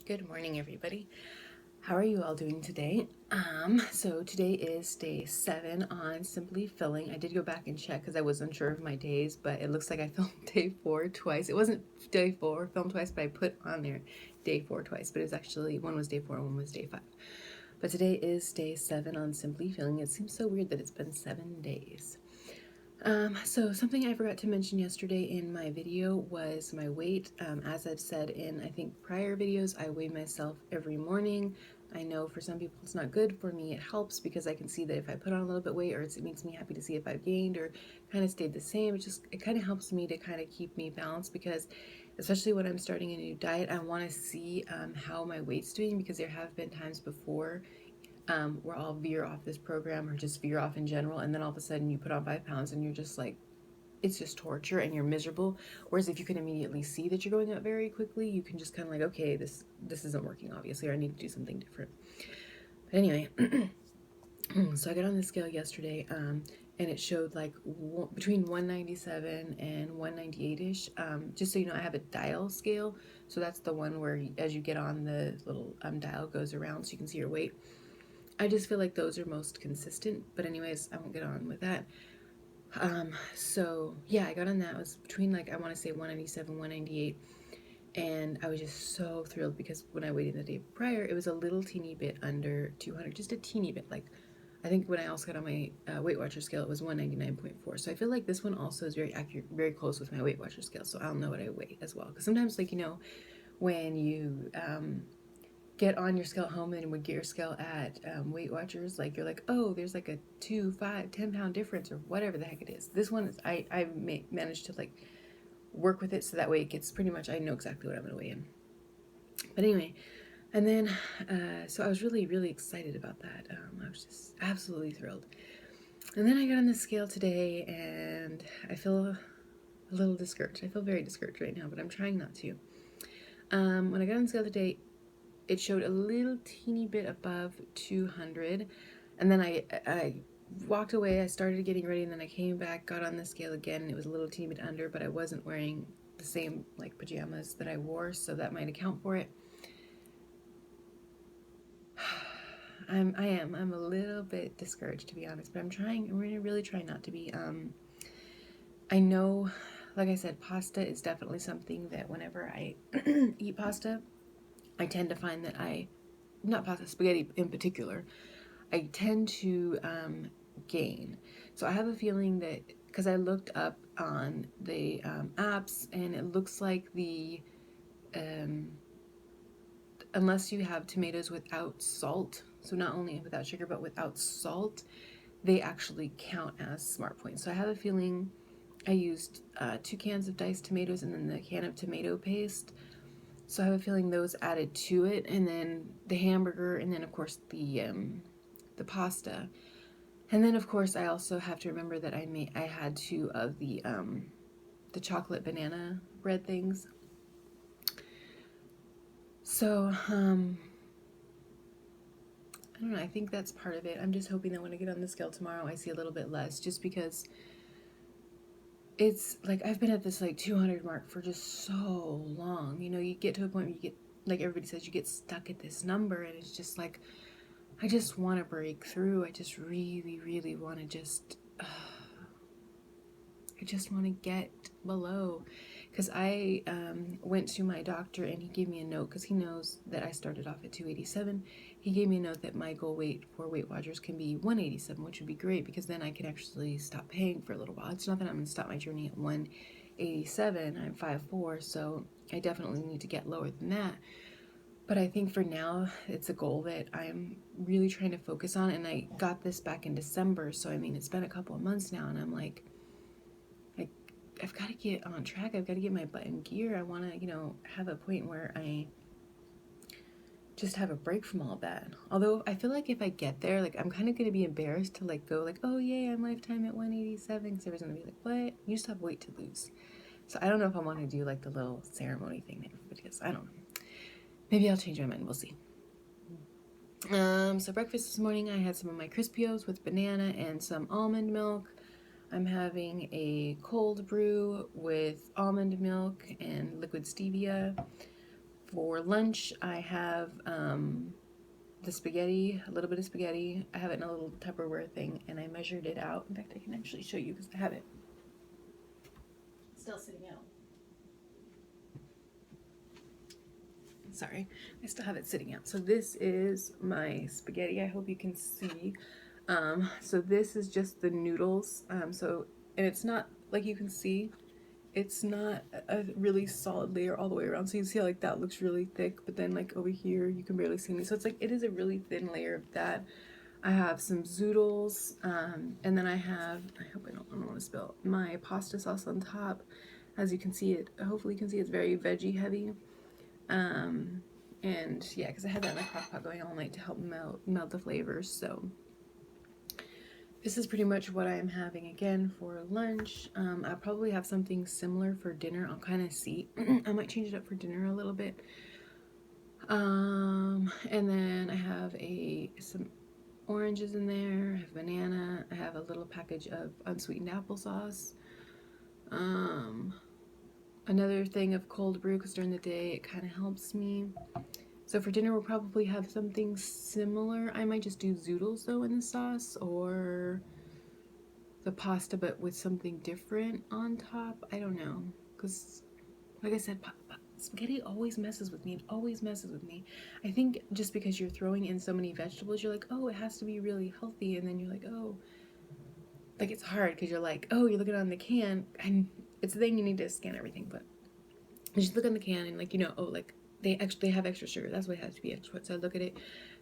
Good morning, everybody. How are you all doing today? So today is day 7 on Simply Filling. I did go back and check because I was unsure of my days, but it looks like I filmed day 4 twice. It wasn't day 4 filmed twice, but I put on there day 4 twice. But it's actually one was day 4 and one was day 5. But today is day 7 on Simply Filling. It seems so weird that it's been 7 days. So something I forgot to mention yesterday in my video was my weight. As I've said in, I think, prior videos, I weigh myself every morning. I know for some people it's not good. For me, it helps because I can see that if I put on a little bit of weight, or it makes me happy to see if I've gained or kind of stayed the same. It kind of helps me to kind of keep me balanced because especially when I'm starting a new diet, I want to see how my weight's doing because there have been times before where I'll veer off this program or just veer off in general, and then all of a sudden you put on 5 pounds and you're just like, it's just torture and you're miserable. Whereas if you can immediately see that you're going up very quickly, you can just kind of like, okay, this isn't working obviously, or I need to do something different. But anyway, so I got on the scale yesterday, and it showed like between 197 and 198ish. Just so you know, I have a dial scale, so that's the one where as you get on, the little dial goes around so you can see your weight. I just feel like those are most consistent. But anyways, I won't get on with that. So yeah, I got on that. It was between like, I want to say 197, 198. And I was just so thrilled because when I weighed in the day prior, it was a little teeny bit under 200, just a teeny bit. Like, I think when I also got on my Weight Watcher scale, it was 199.4. So I feel like this one also is very accurate, very close with my Weight Watcher scale. So I'll know what I weigh as well. Because sometimes, like, when you get on your scale at home and would get your scale at Weight Watchers, like you're like, oh, there's like a 2, 5, 10 pound difference or whatever the heck it is. This one is, I managed to like work with it so that way it gets pretty much, I know exactly what I'm gonna weigh in. But anyway, and then so I was really, really excited about that. I was just absolutely thrilled. And then I got on the scale today and I feel a little discouraged. I feel very discouraged right now, but I'm trying not to. When I got on the scale today, it showed a little teeny bit above 200, and then I walked away. I started getting ready, and then I came back, got on the scale again, and it was a little teeny bit under, but I wasn't wearing the same like pajamas that I wore, so that might account for it. I'm a little bit discouraged, to be honest, but I'm really trying not to be. I know, like I said, pasta is definitely something that whenever I eat pasta, I tend to find that not pasta, spaghetti in particular, I tend to gain. So I have a feeling that, because I looked up on the apps, and it looks like um, unless you have tomatoes without salt, so not only without sugar but without salt, they actually count as smart points. So I have a feeling I used 2 cans of diced tomatoes and then the can of tomato paste. So I have a feeling those added to it, and then the hamburger, and then of course the pasta, and then of course I also have to remember that I had 2 of the chocolate banana bread things. So I don't know. I think that's part of it. I'm just hoping that when I get on the scale tomorrow, I see a little bit less, just because it's like I've been at this like 200 mark for just so long. You get to a point where you get, like everybody says, you get stuck at this number, and it's just like I just want to break through. I just really, really want to I just want to get below. Because I went to my doctor and he gave me a note because he knows that I started off at 287. He gave me a note that my goal weight for Weight Watchers can be 187, which would be great because then I can actually stop paying for a little while. It's not that I'm going to stop my journey at 187. I'm 5'4", so I definitely need to get lower than that. But I think for now, it's a goal that I'm really trying to focus on. And I got this back in December, so I mean, it's been a couple of months now, and I'm like, I've got to get on track. I've got to get my butt in gear. I want to, have a point where I just have a break from all that. Although I feel like if I get there, like I'm kind of going to be embarrassed to like go like, oh yay, I'm lifetime at 187, because everyone's going to be like, what? You just have weight to lose. So I don't know if I want to do like the little ceremony thing that everybody does. I don't know. Maybe I'll change my mind. We'll see. So breakfast this morning, I had some of my Crispios with banana and some almond milk. I'm having a cold brew with almond milk and liquid stevia For lunch, I have the spaghetti, a little bit of spaghetti. I have it in a little Tupperware thing, and I measured it out. In fact, I can actually show you because I have it still sitting out. Sorry, I still have it sitting out. So this is my spaghetti. I hope you can see. So this is just the noodles. And it's not, like you can see, it's not a really solid layer all the way around. So you see how like that looks really thick, but then like over here you can barely see me. So it's like it is a really thin layer of that. I have some zoodles, and then I have, I hope I don't want to spill, my pasta sauce on top. As you can see it, hopefully you can see it's very veggie heavy. And yeah, because I had that in the crock pot going all night to help melt the flavors. So this is pretty much what I am having again for lunch. I'll probably have something similar for dinner. I'll kind of see. I might change it up for dinner a little bit. And then I have some oranges in there. I have banana. I have a little package of unsweetened applesauce. Another thing of cold brew, because during the day it kind of helps me. So for dinner we'll probably have something similar. I might just do zoodles though in the sauce, or the pasta but with something different on top. I don't know, because like I said, spaghetti always messes with me. It always messes with me. I think just because you're throwing in so many vegetables, you're like, oh, it has to be really healthy, and then you're like, oh, like it's hard because you're like, oh, you're looking on the can, and it's the thing, you need to scan everything, but you just look on the can and like, you know, oh, like they have extra sugar. That's why it has to be extra. So I look at it,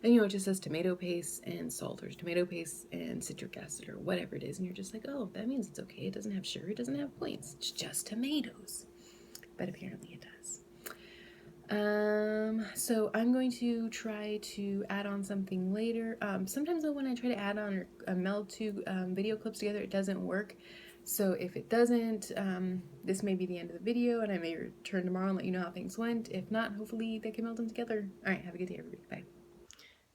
and you know, it just says tomato paste and salt, or tomato paste and citric acid, or whatever it is, and you're just like, oh, that means it's okay. It doesn't have sugar. It doesn't have points. It's just tomatoes. But apparently it does. So I'm going to try to add on something later. Sometimes though when I try to add on or meld two video clips together, it doesn't work. So if it doesn't, this may be the end of the video, and I may return tomorrow and let you know how things went. If not, hopefully they can meld them together. All right, have a good day, everybody. Bye.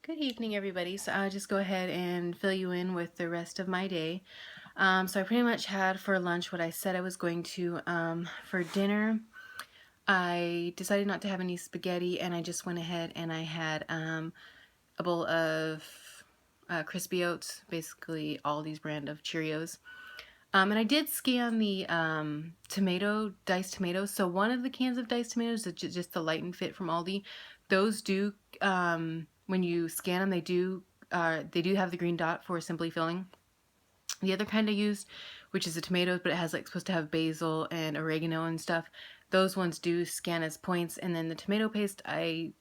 Good evening, everybody. So I'll just go ahead and fill you in with the rest of my day. So I pretty much had for lunch what I said I was going to. For dinner, I decided not to have any spaghetti, and I just went ahead and I had a bowl of crispy oats, basically Aldi's brand of Cheerios. And I did scan the diced tomatoes. So one of the cans of diced tomatoes is just the Light and Fit from Aldi. Those do, when you scan them, they do have the green dot for Simply Filling. The other kind I used, which is the tomatoes, but it has like supposed to have basil and oregano and stuff. Those ones do scan as points. And then the tomato paste, the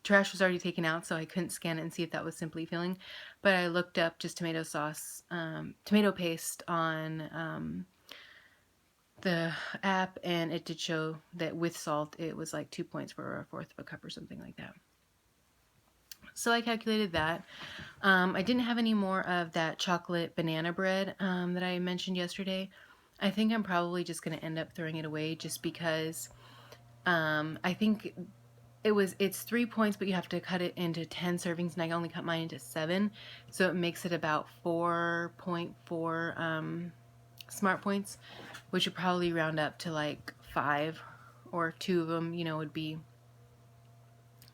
trash was already taken out, so I couldn't scan it and see if that was Simply Filling. But I looked up just tomato paste on the app, and it did show that with salt, it was like 2 points for a fourth of a cup or something like that. So I calculated that. I didn't have any more of that chocolate banana bread that I mentioned yesterday. I think I'm probably just going to end up throwing it away, just because I think it's 3 points, but you have to cut it into 10 servings, and I only cut mine into 7, so it makes it about 4.4 smart points, which would probably round up to like 5, or 2 of them, you know, would be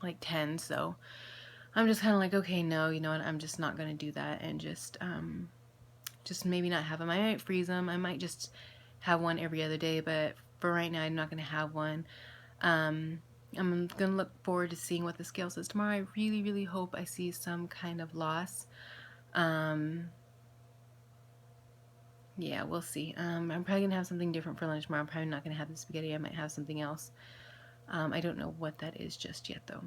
like 10. So I'm just kind of like, okay, no, you know what, I'm just not going to do that, and just maybe not have them. I might freeze them. I might just have one every other day, but for right now, I'm not going to have one. I'm going to look forward to seeing what the scale says tomorrow. I really, really hope I see some kind of loss. Yeah, we'll see. I'm probably going to have something different for lunch tomorrow. I'm probably not going to have the spaghetti. I might have something else. I don't know what that is just yet, though.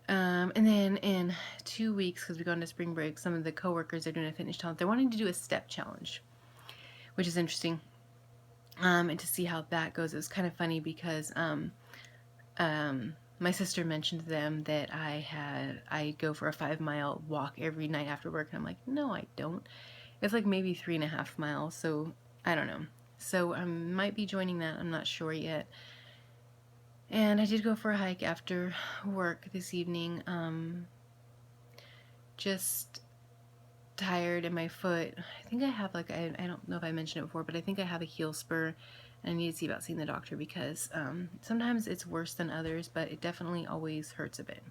And then in 2 weeks, because we go into spring break, some of the coworkers are doing a fitness challenge. They're wanting to do a step challenge, which is interesting. And to see how that goes. It was kind of funny because my sister mentioned to them that I go for a 5-mile walk every night after work, and I'm like, no, I don't. It's like maybe 3.5 miles, so I don't know. So I might be joining that. I'm not sure yet. And I did go for a hike after work this evening. Just tired in my foot. I think I have like, I don't know if I mentioned it before, but I think I have a heel spur And I need to see about seeing the doctor because sometimes it's worse than others, but it definitely always hurts a bit.